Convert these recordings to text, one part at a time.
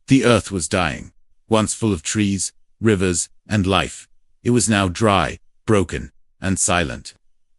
The earth was dying. Once full of trees, rivers, and life, it was now dry, broken, and silent.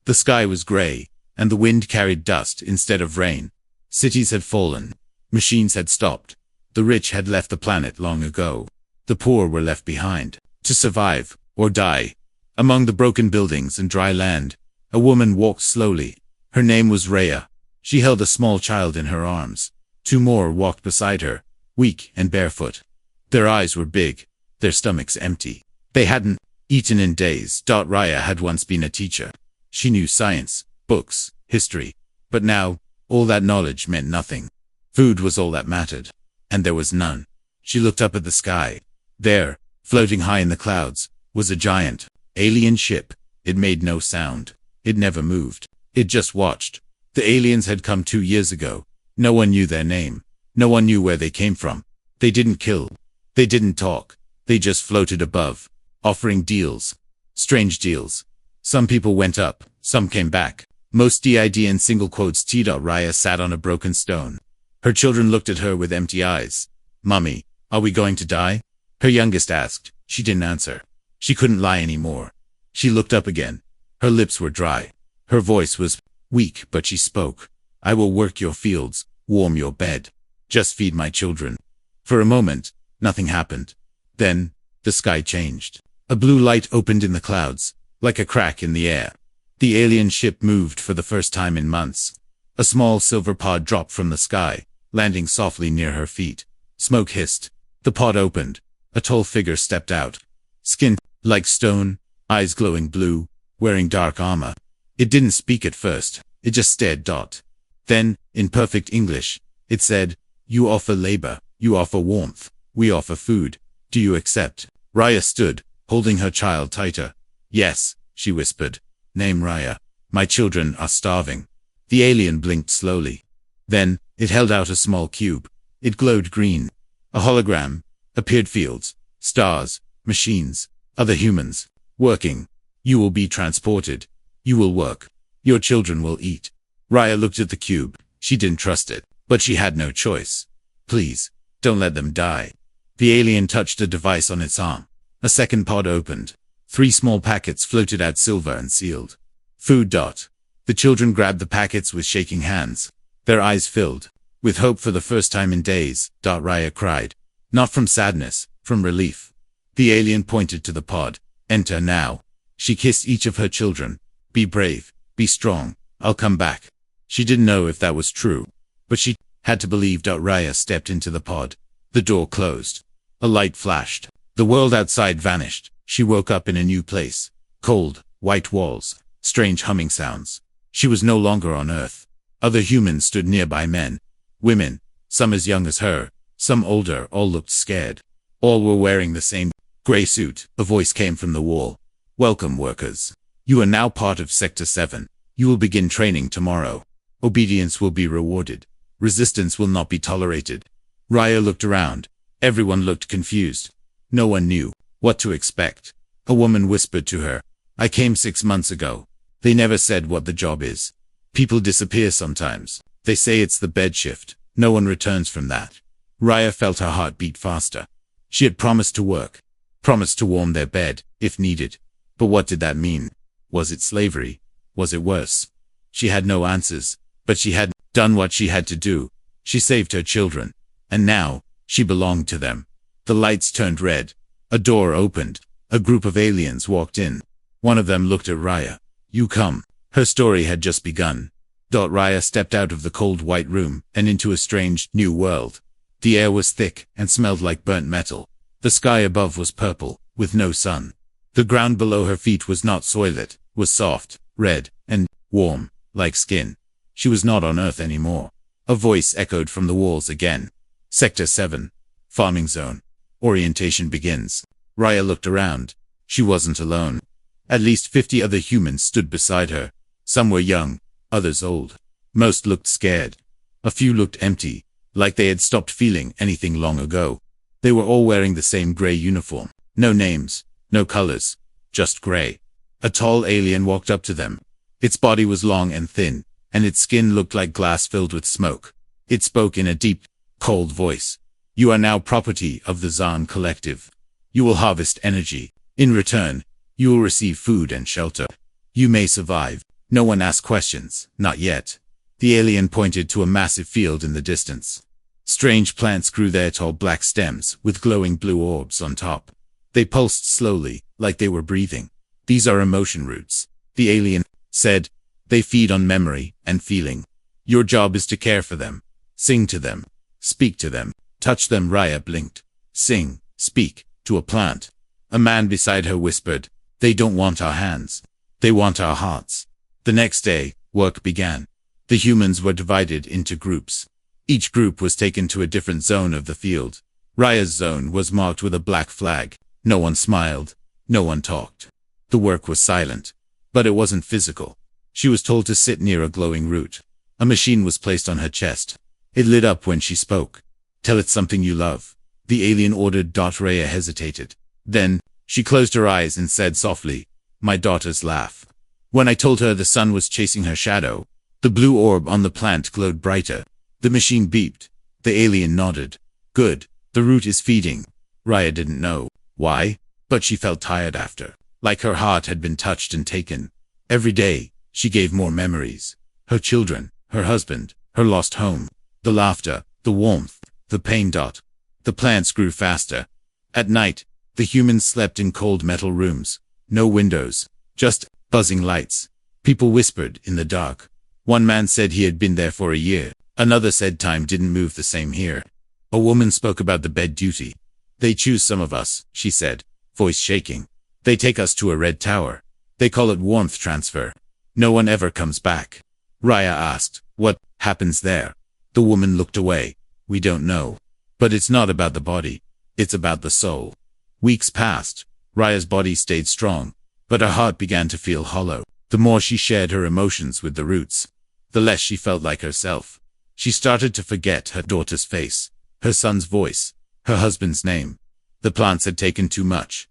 The sky was gray, and the wind carried dust instead of rain. Cities had fallen. Machines had stopped. The rich had left the planet long ago. The poor were left behind, to survive, or die. Among the broken buildings and dry land, a woman walked slowly. Her name was Rhea. She held a small child in her arms. Two more walked beside her, weak and barefoot. Their eyes were big, their stomachs empty. They hadn't eaten in days. Rhea had once been a teacher. She knew science, books, history. But now, all that knowledge meant nothing. Food was all that mattered. And there was none. She looked up at the sky. There, floating high in the clouds, was a giant, alien ship. It made no sound. It never moved. It just watched. The aliens had come 2 years ago. No one knew their name. No one knew where they came from. They didn't kill. They didn't talk. They just floated above, offering deals. Strange deals. Some people went up. Some came back. Most did in single quotes. Rhea sat on a broken stone. Her children looked at her with empty eyes. "Mummy, are we going to die?" Her youngest asked. She didn't answer. She couldn't lie anymore. She looked up again. Her lips were dry. Her voice was weak, but she spoke. "I will work your fields, warm your bed. Just feed my children." For a moment, nothing happened. Then, the sky changed. A blue light opened in the clouds, like a crack in the air. The alien ship moved for the first time in months. A small silver pod dropped from the sky, landing softly near her feet. Smoke hissed. The pod opened. A tall figure stepped out. Skin like stone, eyes glowing blue, wearing dark armor. It didn't speak at first. It just stared. Then, in perfect English, it said, "You offer labor. You offer warmth. We offer food. Do you accept?" Rhea stood, holding her child tighter. "Yes," she whispered. "Name Rhea. My children are starving." The alien blinked slowly. Then, it held out a small cube. It glowed green. A hologram. Appeared fields, stars, machines, other humans, working. "You will be transported. You will work. Your children will eat." Rhea looked at the cube. She didn't trust it, but she had no choice. "Please, don't let them die." The alien touched a device on its arm. A second pod opened. 3 small packets floated out, silver and sealed. "Food." The children grabbed the packets with shaking hands. Their eyes filled with hope for the first time in days. Rhea cried. Not from sadness, from relief. The alien pointed to the pod. "Enter now." She kissed each of her children. "Be brave, be strong, I'll come back." She didn't know if that was true, but she had to believe. Rhea stepped into the pod. The door closed. A light flashed. The world outside vanished. She woke up in a new place. Cold, white walls, strange humming sounds. She was no longer on Earth. Other humans stood nearby, men, women, some as young as her, some older. All looked scared. All were wearing the same gray suit. A voice came from the wall. "Welcome, workers. You are now part of Sector 7. You will begin training tomorrow. Obedience will be rewarded. Resistance will not be tolerated." Rhea looked around. Everyone looked confused. No one knew what to expect. A woman whispered to her, "I came 6 months ago. They never said what the job is. People disappear sometimes. They say it's the bed shift. No one returns from that." Rhea felt her heart beat faster. She had promised to work, promised to warm their bed, if needed. But what did that mean? Was it slavery? Was it worse? She had no answers, but she had done what she had to do. She saved her children, and now, she belonged to them. The lights turned red. A door opened. A group of aliens walked in. One of them looked at Rhea. "You come." Her story had just begun. Rhea stepped out of the cold white room and into a strange, new world. The air was thick and smelled like burnt metal. The sky above was purple, with no sun. The ground below her feet was not soilet, was soft, red, and warm, like skin. She was not on Earth anymore. A voice echoed from the walls again. "Sector 7. Farming zone. Orientation begins." Rhea looked around. She wasn't alone. At least 50 other humans stood beside her. Some were young, others old. Most looked scared. A few looked empty, like they had stopped feeling anything long ago. They were all wearing the same gray uniform. No names, no colors, just gray. A tall alien walked up to them. Its body was long and thin, and its skin looked like glass filled with smoke. It spoke in a deep, cold voice. You are now property of the Zan Collective. You will harvest energy. In return, you will receive food and shelter. You may survive. No one asked questions, not yet. The alien pointed to a massive field in the distance. Strange plants grew there, tall black stems with glowing blue orbs on top. They pulsed slowly, like they were breathing. These are emotion roots, the alien said. They feed on memory and feeling. Your job is to care for them. Sing to them. Speak to them. Touch them. Raya blinked. Sing, speak, to a plant. A man beside her whispered, they don't want our hands. They want our hearts. The next day, work began. The humans were divided into groups. Each group was taken to a different zone of the field. Raya's zone was marked with a black flag. No one smiled. No one talked. The work was silent. But it wasn't physical. She was told to sit near a glowing root. A machine was placed on her chest. It lit up when she spoke. Tell it something you love. The alien ordered. Raya hesitated. Then, she closed her eyes and said softly, my daughter's laugh. When I told her the sun was chasing her shadow, the blue orb on the plant glowed brighter. The machine beeped. The alien nodded. Good. The root is feeding. Raya didn't know why, but she felt tired after, like her heart had been touched and taken. Every day, she gave more memories. Her children, her husband, her lost home, the laughter, the warmth, the pain. The plants grew faster. At night, the humans slept in cold metal rooms. No windows, just buzzing lights. People whispered in the dark. One man said he had been there for a year. Another said time didn't move the same here. A woman spoke about the bed duty. They choose some of us, she said, voice shaking. They take us to a red tower. They call it warmth transfer. No one ever comes back. Raya asked, what happens there? The woman looked away. We don't know. But it's not about the body. It's about the soul. Weeks passed. Raya's body stayed strong, but her heart began to feel hollow. The more she shared her emotions with the roots, the less she felt like herself. She started to forget her daughter's face, her son's voice, her husband's name. The plants had taken too much.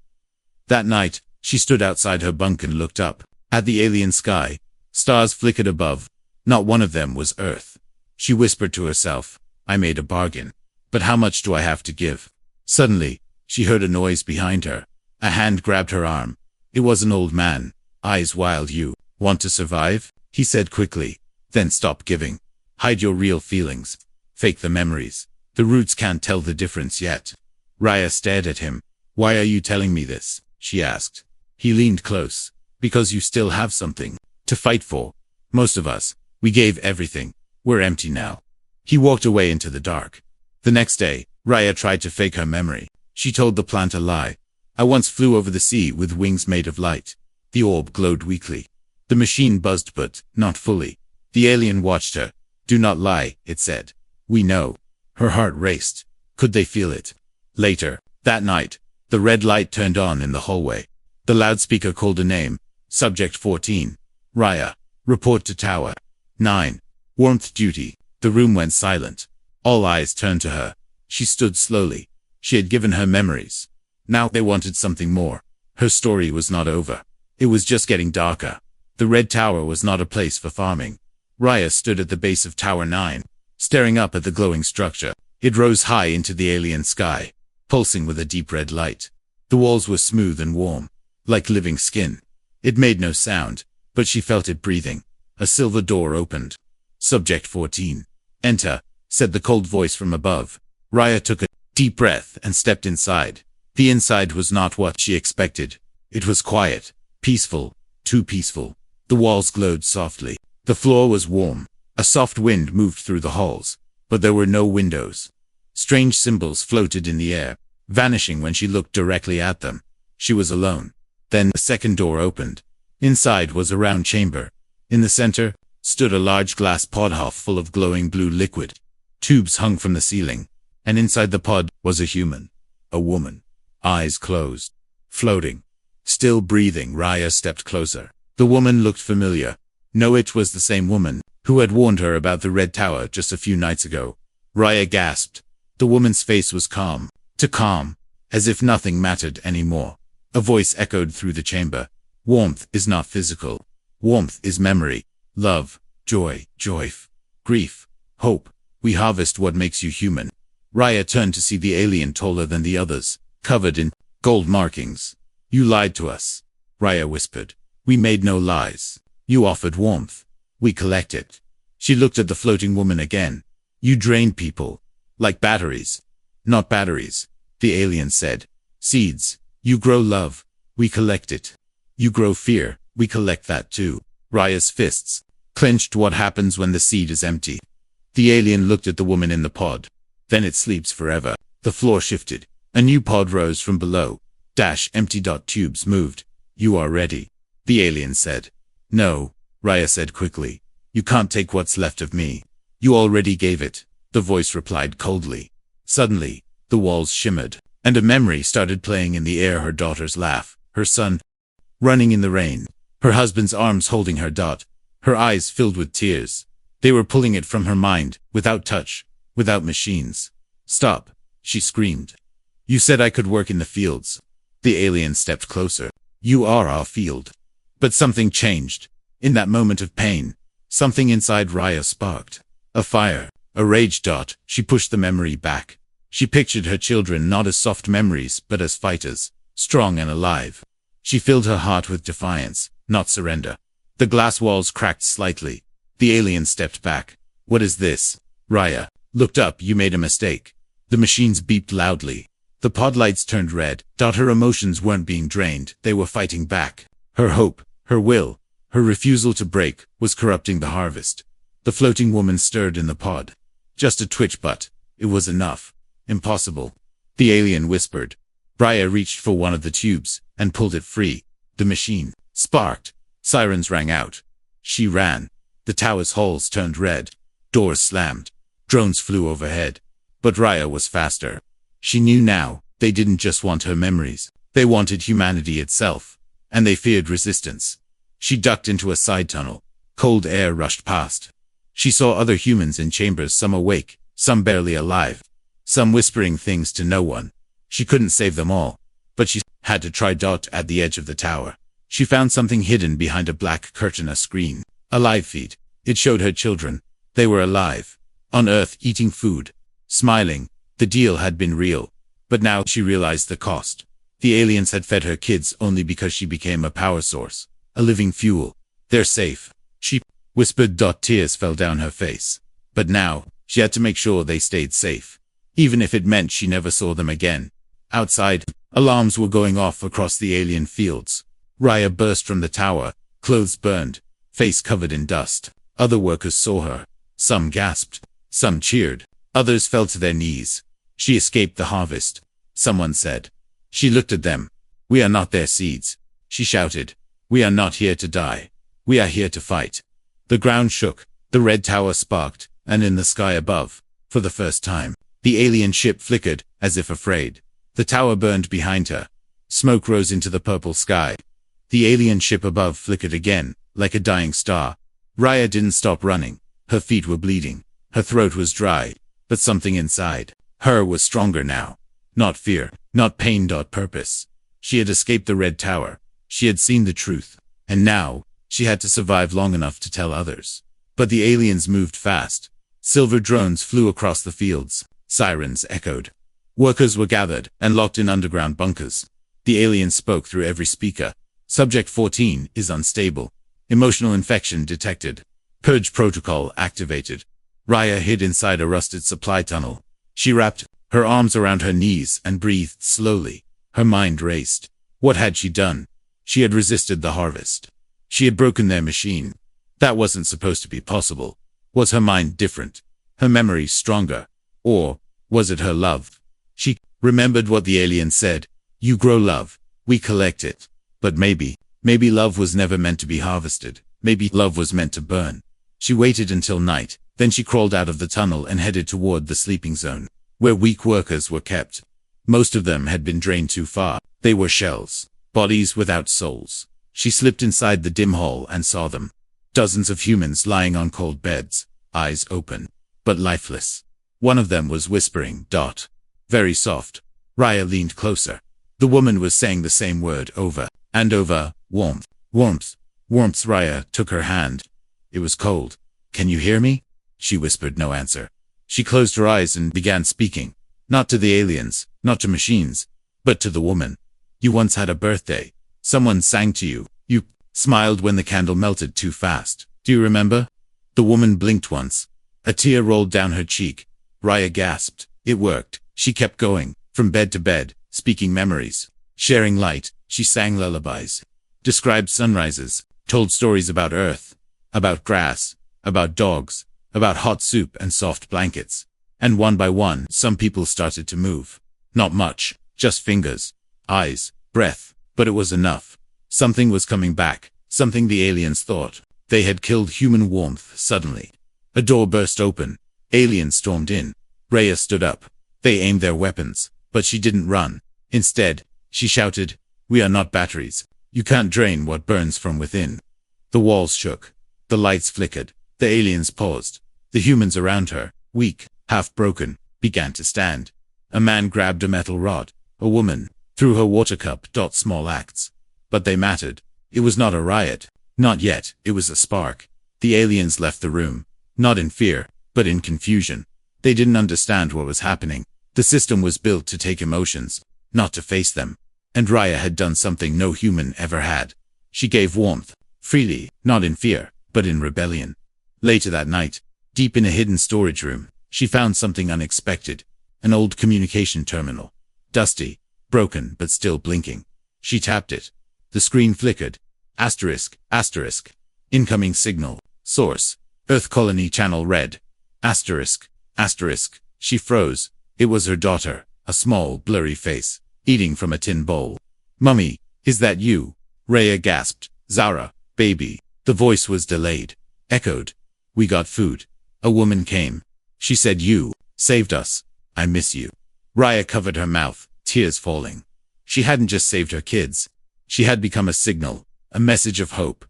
That night, she stood outside her bunk and looked up at the alien sky. Stars flickered above. Not one of them was Earth. She whispered to herself, I made a bargain. But how much do I have to give? Suddenly, she heard a noise behind her. A hand grabbed her arm. It was an old man, eyes wild. You want to survive? He said quickly. Then stop giving. Hide your real feelings. Fake the memories. The roots can't tell the difference yet. Raya stared at him. Why are you telling me this? She asked. He leaned close. Because you still have something to fight for. Most of us, we gave everything. We're empty now. He walked away into the dark. The next day, Raya tried to fake her memory. She told the plant a lie. I once flew over the sea with wings made of light. The orb glowed weakly. The machine buzzed but not fully. The alien watched her. Do not lie, it said. We know. Her heart raced. Could they feel it? Later, that night, the red light turned on in the hallway. The loudspeaker called a name. Subject 14. Raya. Report to Tower 9. Warmth duty. The room went silent. All eyes turned to her. She stood slowly. She had given her memories. Now they wanted something more. Her story was not over. It was just getting darker. The red tower was not a place for farming. Raya stood at the base of Tower 9, staring up at the glowing structure. It rose high into the alien sky, pulsing with a deep red light. The walls were smooth and warm, like living skin. It made no sound, but she felt it breathing. A silver door opened. Subject 14. Enter, said the cold voice from above. Raya took a deep breath and stepped inside. The inside was not what she expected. It was quiet, peaceful, too peaceful. The walls glowed softly. The floor was warm. A soft wind moved through the halls, but there were no windows. Strange symbols floated in the air, vanishing when she looked directly at them. She was alone. Then a second door opened. Inside was a round chamber. In the center stood a large glass pod half full of glowing blue liquid. Tubes hung from the ceiling, and inside the pod was a human. A woman. Eyes closed. Floating. Still breathing. Raya stepped closer. The woman looked familiar. No, it was the same woman who had warned her about the red tower just a few nights ago. Raya gasped. The woman's face was calm. Too calm. As if nothing mattered anymore. A voice echoed through the chamber. Warmth is not physical. Warmth is memory, love, joy, grief, hope. We harvest what makes you human. Raya turned to see the alien taller than the others, covered in gold markings. You lied to us, Raya whispered. We made no lies. You offered warmth. We collect it. She looked at the floating woman again. You drain people. Like batteries. Not batteries, the alien said. Seeds. You grow love. We collect it. You grow fear. We collect that too. Raya's fists clenched. What happens when the seed is empty? The alien looked at the woman in the pod. Then it sleeps forever. The floor shifted. A new pod rose from below. Empty. Tubes moved. You are ready, the alien said. No, Raya said quickly. You can't take what's left of me. You already gave it, the voice replied coldly. Suddenly, the walls shimmered, and a memory started playing in the air. Her daughter's laugh, her son running in the rain, her husband's arms holding her. Her eyes filled with tears. They were pulling it from her mind, without touch, without machines. Stop, she screamed. You said I could work in the fields. The alien stepped closer. You are our field. But something changed. In that moment of pain, something inside Raya sparked. A fire, a rage. She pushed the memory back. She pictured her children not as soft memories, but as fighters, strong and alive. She filled her heart with defiance, not surrender. The glass walls cracked slightly. The alien stepped back. What is this? Raya looked up. You made a mistake. The machines beeped loudly. The pod lights turned red. Her emotions weren't being drained, they were fighting back. Her hope, her will, her refusal to break, was corrupting the harvest. The floating woman stirred in the pod. Just a twitch, but it was enough. Impossible, the alien whispered. Raya reached for one of the tubes and pulled it free. The machine sparked. Sirens rang out. She ran. The tower's halls turned red. Doors slammed. Drones flew overhead. But Raya was faster. She knew now, they didn't just want her memories. They wanted humanity itself. And they feared resistance. She ducked into a side tunnel. Cold air rushed past. She saw other humans in chambers, some awake, some barely alive, some whispering things to no one. She couldn't save them all, but she had to try. At the edge of the tower, she found something hidden behind a black curtain, a screen, a live feed. It showed her children. They were alive, on Earth, eating food, smiling. The deal had been real, but now she realized the cost. The aliens had fed her kids only because she became a power source, a living fuel. They're safe, she whispered. Tears fell down her face. But now, she had to make sure they stayed safe, even if it meant she never saw them again. Outside, alarms were going off across the alien fields. Raya burst from the tower, clothes burned, face covered in dust. Other workers saw her. Some gasped, some cheered, others fell to their knees. She escaped the harvest, someone said. She looked at them. We are not their seeds, she shouted. We are not here to die. We are here to fight. The ground shook, the red tower sparked, and in the sky above, for the first time, the alien ship flickered, as if afraid. The tower burned behind her. Smoke rose into the purple sky. The alien ship above flickered again, like a dying star. Raya didn't stop running. Her feet were bleeding. Her throat was dry, but something inside her was stronger now. Not fear, not pain. Purpose. She had escaped the red tower. She had seen the truth. And now, she had to survive long enough to tell others. But the aliens moved fast. Silver drones flew across the fields. Sirens echoed. Workers were gathered and locked in underground bunkers. The aliens spoke through every speaker. Subject 14 is unstable. Emotional infection detected. Purge protocol activated. Raya hid inside a rusted supply tunnel. She wrapped her arms around her knees and breathed slowly. Her mind raced. What had she done? She had resisted the harvest. She had broken their machine. That wasn't supposed to be possible. Was her mind different? Her memories stronger? Or was it her love? She remembered what the alien said. You grow love. We collect it. But maybe love was never meant to be harvested. Maybe love was meant to burn. She waited until night. Then she crawled out of the tunnel and headed toward the sleeping zone, where weak workers were kept. Most of them had been drained too far. They were shells, bodies without souls. She slipped inside the dim hall and saw them. Dozens of humans lying on cold beds, eyes open, but lifeless. One of them was whispering. Very soft. Raya leaned closer. The woman was saying the same word over and over. Warmth, warmth, warmth. Raya took her hand. It was cold. Can you hear me? She whispered. No answer. She closed her eyes and began speaking. Not to the aliens, not to machines, but to the woman. You once had a birthday. Someone sang to you. You smiled when the candle melted too fast. Do you remember? The woman blinked once. A tear rolled down her cheek. Raya gasped. It worked. She kept going, from bed to bed, speaking memories. Sharing light, she sang lullabies. Described sunrises, told stories about Earth, about grass, about dogs, about hot soup and soft blankets. And one by one, some people started to move. Not much, just fingers, eyes, breath, but it was enough. Something was coming back, something the aliens thought. They had killed human warmth suddenly. A door burst open. Aliens stormed in. Raya stood up. They aimed their weapons, but she didn't run. Instead, she shouted, "We are not batteries. You can't drain what burns from within." The walls shook. The lights flickered. The aliens paused. The humans around her, weak, half-broken, began to stand. A man grabbed a metal rod. A woman threw her water cup. Small acts. But they mattered. It was not a riot. Not yet. It was a spark. The aliens left the room. Not in fear, but in confusion. They didn't understand what was happening. The system was built to take emotions, not to face them. And Raya had done something no human ever had. She gave warmth, freely, not in fear, but in rebellion. Later that night, deep in a hidden storage room, she found something unexpected. An old communication terminal. Dusty, broken, but still blinking. She tapped it. The screen flickered. Asterisk, asterisk. Incoming signal. Source. Earth colony channel red. Asterisk, asterisk. She froze. It was her daughter, a small, blurry face, eating from a tin bowl. "Mummy, is that you?" Raya gasped. "Zara, baby." The voice was delayed. Echoed. "We got food. A woman came. She said you saved us. I miss you." Raya covered her mouth, tears falling. She hadn't just saved her kids. She had become a signal, a message of hope.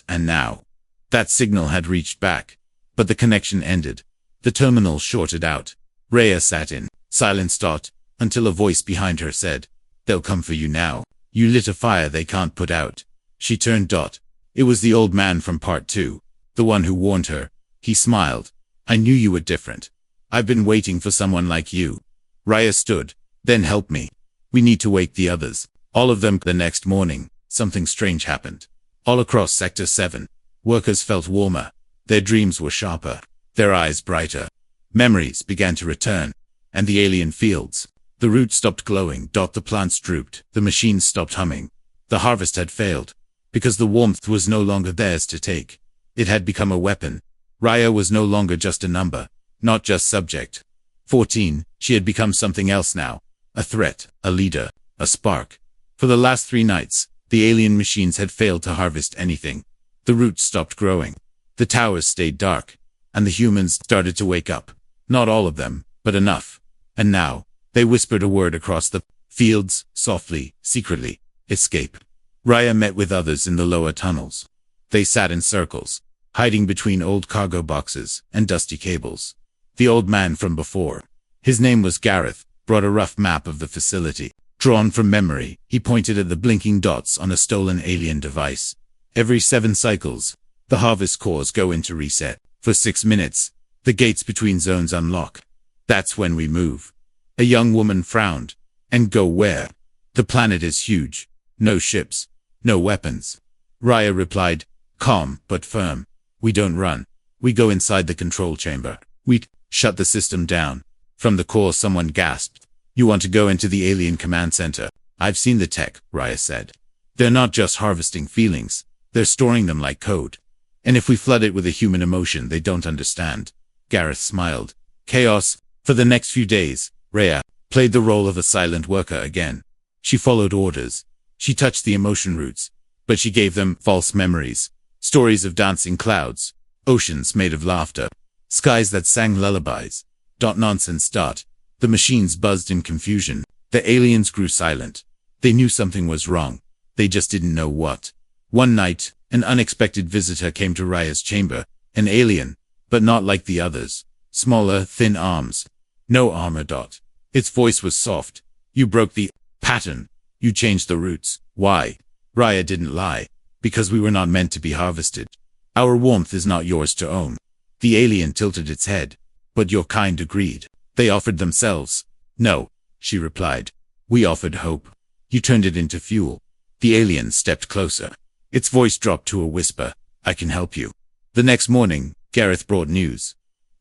And now, that signal had reached back. But the connection ended. The terminal shorted out. Raya sat in silence. Until a voice behind her said, "They'll come for you now. You lit a fire they can't put out." She turned. It was the old man from part 2, the one who warned her. He smiled. "I knew you were different. I've been waiting for someone like you." Raya stood. "Then help me. We need to wake the others." All of them. The next morning, something strange happened. All across Sector 7, workers felt warmer. Their dreams were sharper. Their eyes brighter. Memories began to return. And the alien fields. The roots stopped glowing. The plants drooped. The machines stopped humming. The harvest had failed. Because the warmth was no longer theirs to take. It had become a weapon. Raya was no longer just a number. Not just subject. 14, she had become something else now. A threat, a leader, a spark. For the last 3 nights, the alien machines had failed to harvest anything. The roots stopped growing. The towers stayed dark. And the humans started to wake up. Not all of them, but enough. And now, they whispered a word across the fields, softly, secretly. Escape. Raya met with others in the lower tunnels. They sat in circles, hiding between old cargo boxes and dusty cables. The old man from before, his name was Gareth, brought a rough map of the facility. Drawn from memory, he pointed at the blinking dots on a stolen alien device. Every 7 cycles, the harvest cores go into reset. For 6 minutes, the gates between zones unlock. That's when we move. A young woman frowned. And go where? The planet is huge. No ships. No weapons. Raya replied, calm but firm. We don't run. We go inside the control chamber. We shut the system down. From the core someone gasped. You want to go into the alien command center? I've seen the tech, Raya said. They're not just harvesting feelings. They're storing them like code. And if we flood it with a human emotion they don't understand. Gareth smiled. Chaos. For the next few days, Raya played the role of a silent worker again. She followed orders. She touched the emotion roots. But she gave them false memories. Stories of dancing clouds. Oceans made of laughter. Skies that sang lullabies. Nonsense. The machines buzzed in confusion. The aliens grew silent. They knew something was wrong. They just didn't know what. One night, an unexpected visitor came to Raya's chamber. An alien, but not like the others. Smaller, thin arms. No armor. Its voice was soft. You broke the pattern. You changed the roots. Why? Raya didn't lie. Because we were not meant to be harvested. Our warmth is not yours to own. The alien tilted its head. But your kind agreed. They offered themselves. No, she replied. We offered hope. You turned it into fuel. The alien stepped closer. Its voice dropped to a whisper. I can help you. The next morning, Gareth brought news.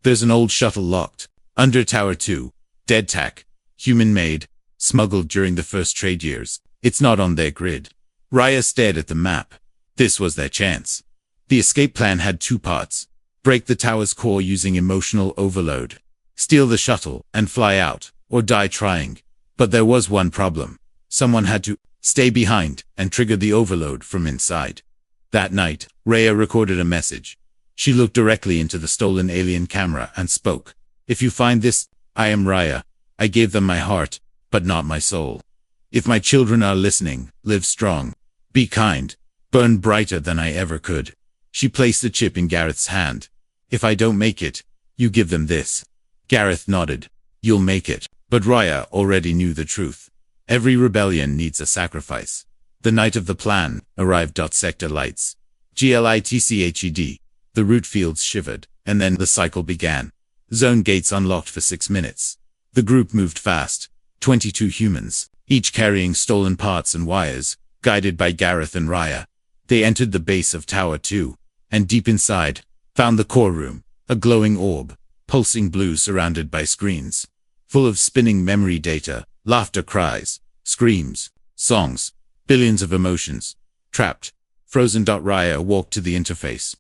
There's an old shuttle locked. Under Tower 2. Dead tack. Human-made. Smuggled during the first trade years. It's not on their grid. Raya stared at the map. This was their chance. The escape plan had two parts. Break the tower's core using emotional overload. Steal the shuttle and fly out, or die trying. But there was one problem. Someone had to stay behind and trigger the overload from inside. That night, Raya recorded a message. She looked directly into the stolen alien camera and spoke. If you find this, I am Raya. I gave them my heart, but not my soul. If my children are listening, live strong. Be kind. Burn brighter than I ever could. She placed the chip in Gareth's hand. If I don't make it, you give them this. Gareth nodded. You'll make it. But Raya already knew the truth. Every rebellion needs a sacrifice. The night of the plan arrived. Sector lights. Glitched. The root fields shivered, and then the cycle began. Zone gates unlocked for 6 minutes. The group moved fast. 22 humans, each carrying stolen parts and wires, guided by Gareth and Raya. They entered the base of Tower 2, and deep inside, found the core room, a glowing orb, pulsing blue surrounded by screens, full of spinning memory data, laughter cries, screams, songs, billions of emotions. Trapped, frozen. Raya walked to the interface.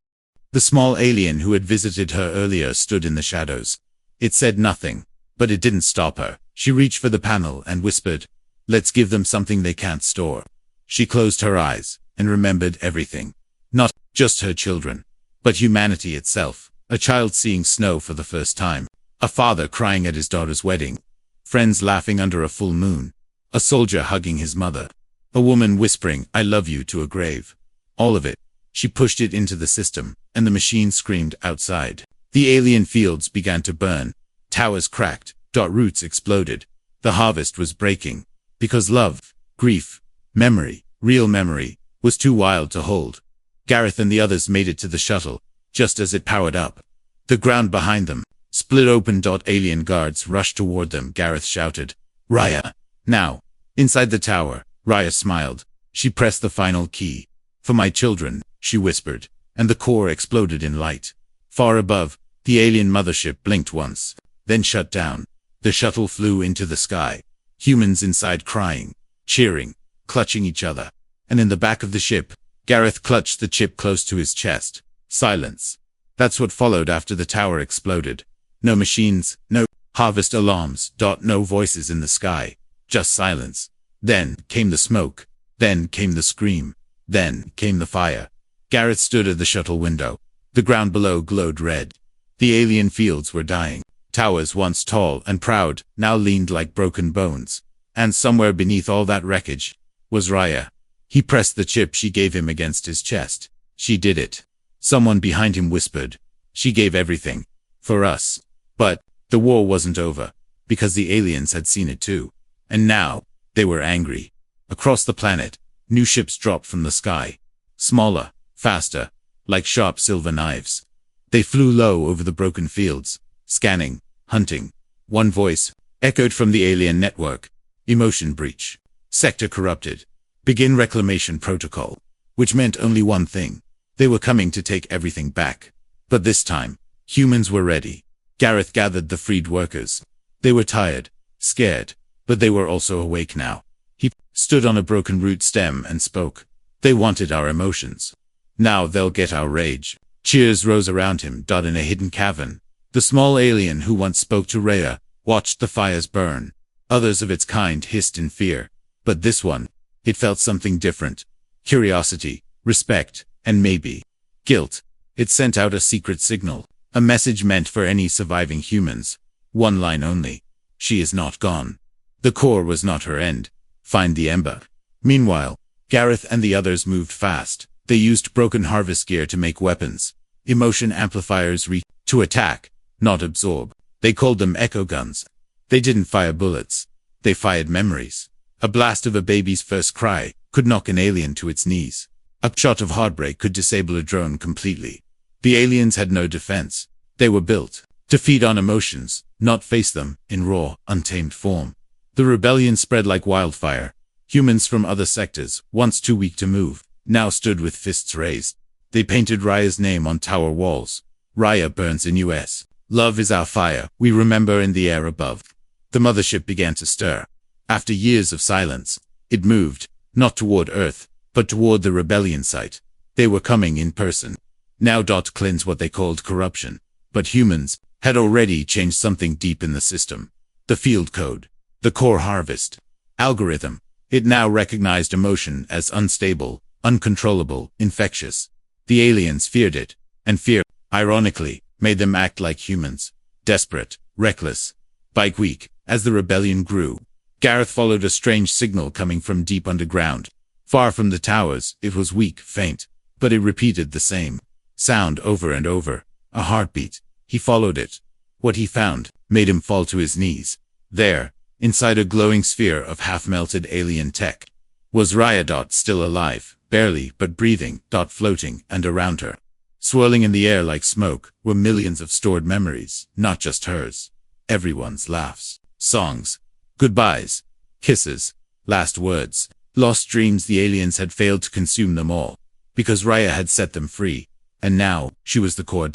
The small alien who had visited her earlier stood in the shadows. It said nothing, but it didn't stop her. She reached for the panel and whispered, let's give them something they can't store. She closed her eyes and remembered everything. Not just her children, but humanity itself. A child seeing snow for the first time. A father crying at his daughter's wedding. Friends laughing under a full moon. A soldier hugging his mother. A woman whispering, I love you to a grave. All of it. She pushed it into the system, and the machine screamed outside. The alien fields began to burn. Towers cracked. Roots exploded. The harvest was breaking. Because love, grief, memory, real memory, was too wild to hold. Gareth and the others made it to the shuttle, just as it powered up. The ground behind them split open. Alien guards rushed toward them. Gareth shouted, Raya, now. Inside the tower, Raya smiled. She pressed the final key. For my children, she whispered, and the core exploded in light. Far above, the alien mothership blinked once, then shut down. The shuttle flew into the sky. Humans inside crying, cheering, clutching each other. And in the back of the ship, Gareth clutched the chip close to his chest. Silence. That's what followed after the tower exploded. No machines, no harvest alarms. No voices in the sky. Just silence. Then came the smoke. Then came the scream. Then came the fire. Gareth stood at the shuttle window. The ground below glowed red. The alien fields were dying. Towers once tall and proud now leaned like broken bones. And somewhere beneath all that wreckage was Raya. He pressed the chip she gave him against his chest. She did it. Someone behind him whispered. She gave everything. For us. But the war wasn't over. Because the aliens had seen it too. And now, they were angry. Across the planet, new ships dropped from the sky. Smaller, faster, like sharp silver knives. They flew low over the broken fields, scanning, hunting. One voice echoed from the alien network. Emotion breach. Sector corrupted. Begin reclamation protocol. Which meant only one thing. They were coming to take everything back. But this time, humans were ready. Gareth gathered the freed workers. They were tired, scared, but they were also awake now. He stood on a broken root stem and spoke. They wanted our emotions. Now they'll get our rage. Cheers rose around him. In a hidden cavern, the small alien who once spoke to Raya watched the fires burn. Others of its kind hissed in fear. But this one, it felt something different. Curiosity, respect, and maybe guilt. It sent out a secret signal. A message meant for any surviving humans. One line only. She is not gone. The core was not her end. Find the ember. Meanwhile, Gareth and the others moved fast. They used broken harvest gear to make weapons. Emotion amplifiers to attack, not absorb. They called them echo guns. They didn't fire bullets. They fired memories. A blast of a baby's first cry could knock an alien to its knees. A shot of heartbreak could disable a drone completely. The aliens had no defense. They were built To feed on emotions, not face them, in raw, untamed form. The rebellion spread like wildfire. Humans from other sectors, once too weak to move, now stood with fists raised. They painted Raya's name on tower walls. Raya burns in US. Love is our fire, we remember in the air above. The mothership began to stir. After years of silence, it moved, not toward Earth, but toward the rebellion site. They were coming in person. Now cleanse what they called corruption. But humans had already changed something deep in the system. The field code, the core harvest algorithm. It now recognized emotion as unstable, uncontrollable, infectious. The aliens feared it, and fear, ironically, made them act like humans. Desperate, reckless. By week, as the rebellion grew, Gareth followed a strange signal coming from deep underground. Far from the towers, it was weak, faint, but it repeated the same sound over and over. A heartbeat. He followed it. What he found made him fall to his knees. There, inside a glowing sphere of half-melted alien tech, was Raya. Still alive, barely, but breathing. Floating, and around her, swirling in the air like smoke, were millions of stored memories, not just hers. Everyone's laughs, songs, goodbyes, kisses, last words, lost dreams. The aliens had failed to consume them all, because Raya had set them free, and now, she was the core.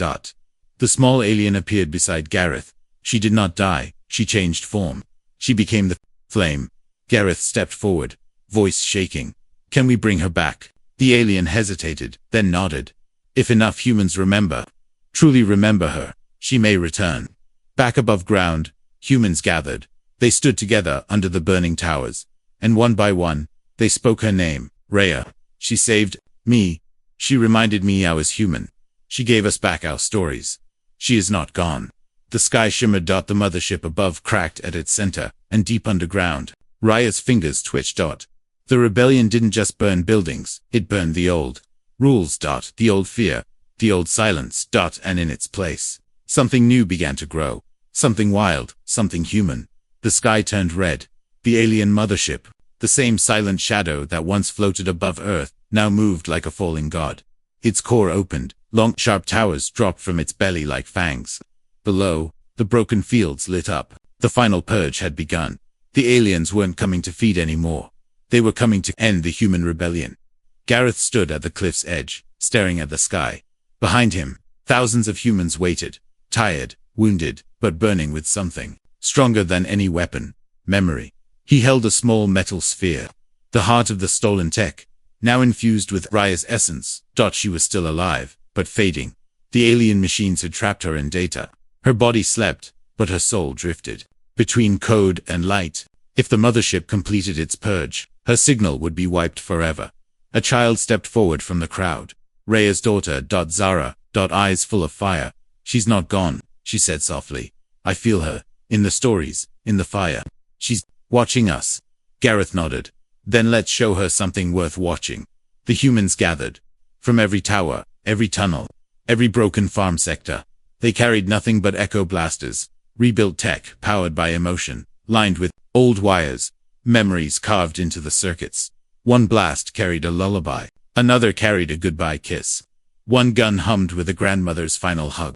The small alien appeared beside Gareth. She did not die, she changed form. She became the flame. Gareth stepped forward, voice shaking. Can we bring her back? The alien hesitated, then nodded. If enough humans remember, truly remember her, she may return. Back above ground, humans gathered. They stood together under the burning towers, and one by one, they spoke her name, Raya. She saved me. She reminded me I was human. She gave us back our stories. She is not gone. The sky shimmered. The mothership above cracked at its center, and deep underground, Raya's fingers twitched. The rebellion didn't just burn buildings, it burned the old rules. The old fear, the old silence. And in its place, something new began to grow. Something wild, something human. The sky turned red. The alien mothership, the same silent shadow that once floated above Earth, now moved like a falling god. Its core opened. Long, sharp towers dropped from its belly like fangs. Below, the broken fields lit up. The final purge had begun. The aliens weren't coming to feed anymore. They were coming to end the human rebellion. Gareth stood at the cliff's edge, staring at the sky. Behind him, thousands of humans waited, tired, wounded, but burning with something stronger than any weapon. Memory. He held a small metal sphere, the heart of the stolen tech, now infused with Raya's essence. She was still alive, but fading. The alien machines had trapped her in data. Her body slept, but her soul drifted between code and light. If the mothership completed its purge, her signal would be wiped forever. A child stepped forward from the crowd. Raya's daughter. Zara. Eyes full of fire. She's not gone, she said softly. I feel her. In the stories, in the fire. She's watching us. Gareth nodded. Then let's show her something worth watching. The humans gathered. From every tower, every tunnel, every broken farm sector. They carried nothing but echo blasters, rebuilt tech powered by emotion, lined with old wires, memories carved into the circuits. One blast carried a lullaby. Another carried a goodbye kiss. One gun hummed with a grandmother's final hug.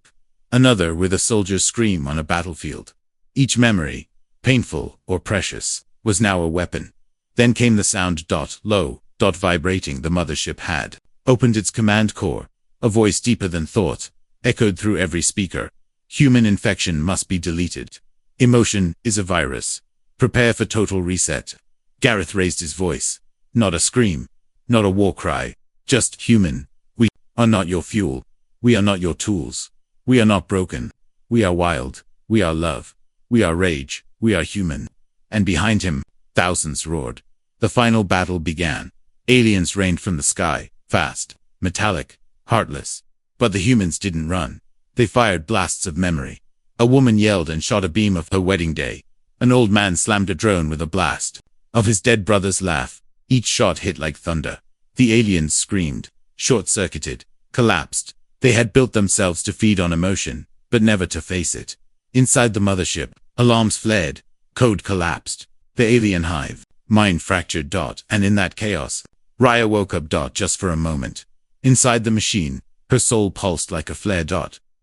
Another with a soldier's scream on a battlefield. Each memory, painful or precious, was now a weapon. Then came the sound. Low, vibrating. The mothership had opened its command core. A voice deeper than thought echoed through every speaker. Human infection must be deleted. Emotion is a virus. Prepare for total reset. Gareth raised his voice. Not a scream, not a war cry, just human. We are not your fuel. We are not your tools. We are not broken. We are wild. We are love. We are rage. We are human. And behind him, thousands roared. The final battle began. Aliens rained from the sky, fast, metallic, heartless. But the humans didn't run. They fired blasts of memory. A woman yelled and shot a beam of her wedding day. An old man slammed a drone with a blast of his dead brother's laugh. Each shot hit like thunder. The aliens screamed, short-circuited, collapsed. They had built themselves to feed on emotion, but never to face it. Inside the mothership, alarms flared, code collapsed. The alien hive, mind fractured. And in that chaos, Raya woke up. Just for a moment. Inside the machine, her soul pulsed like a flare.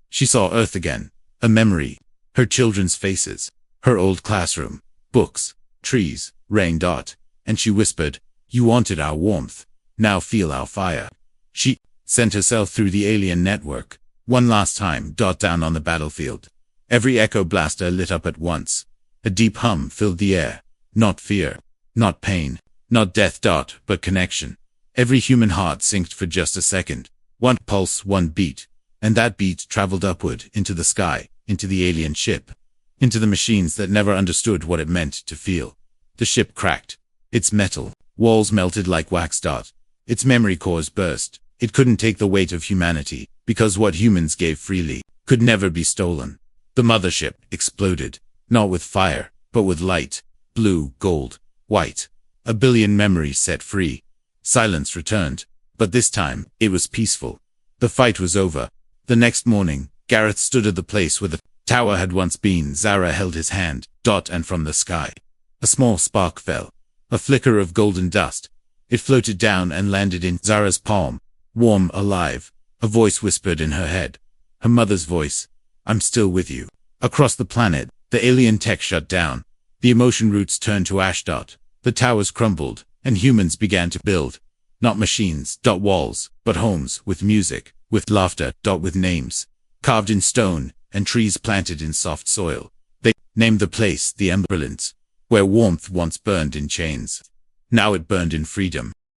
She saw Earth again, A memory. Her children's faces. Her old classroom. Books. Trees. Rain. And she whispered, "You wanted our warmth. Now feel our fire." She sent herself through the alien network. One last time. Down on the battlefield. Every echo blaster lit up at once. A deep hum filled the air. Not fear. Not pain. Not death. But connection. Every human heart synced for just a second. One pulse, one beat. And that beat traveled upward, into the sky, into the alien ship. Into the machines that never understood what it meant to feel. The ship cracked. Its metal walls melted like wax. Its memory cores burst. It couldn't take the weight of humanity, because what humans gave freely could never be stolen. The mothership exploded, not with fire, but with light. Blue, gold, white. A billion memories set free. Silence returned, but this time, it was peaceful. The fight was over. The next morning, Gareth stood at the place where the tower had once been. Zara held his hand. And from the sky, a small spark fell. A flicker of golden dust. It floated down and landed in Zara's palm. Warm, alive. A voice whispered in her head. Her mother's voice. "I'm still with you." Across the planet, the alien tech shut down. The emotion roots turned to ash. The towers crumbled, and humans began to build. Not machines. Walls, but homes, with music, with laughter. With names carved in stone, and trees planted in soft soil. They named the place the Emberlands, where warmth once burned in chains. Now it burned in freedom.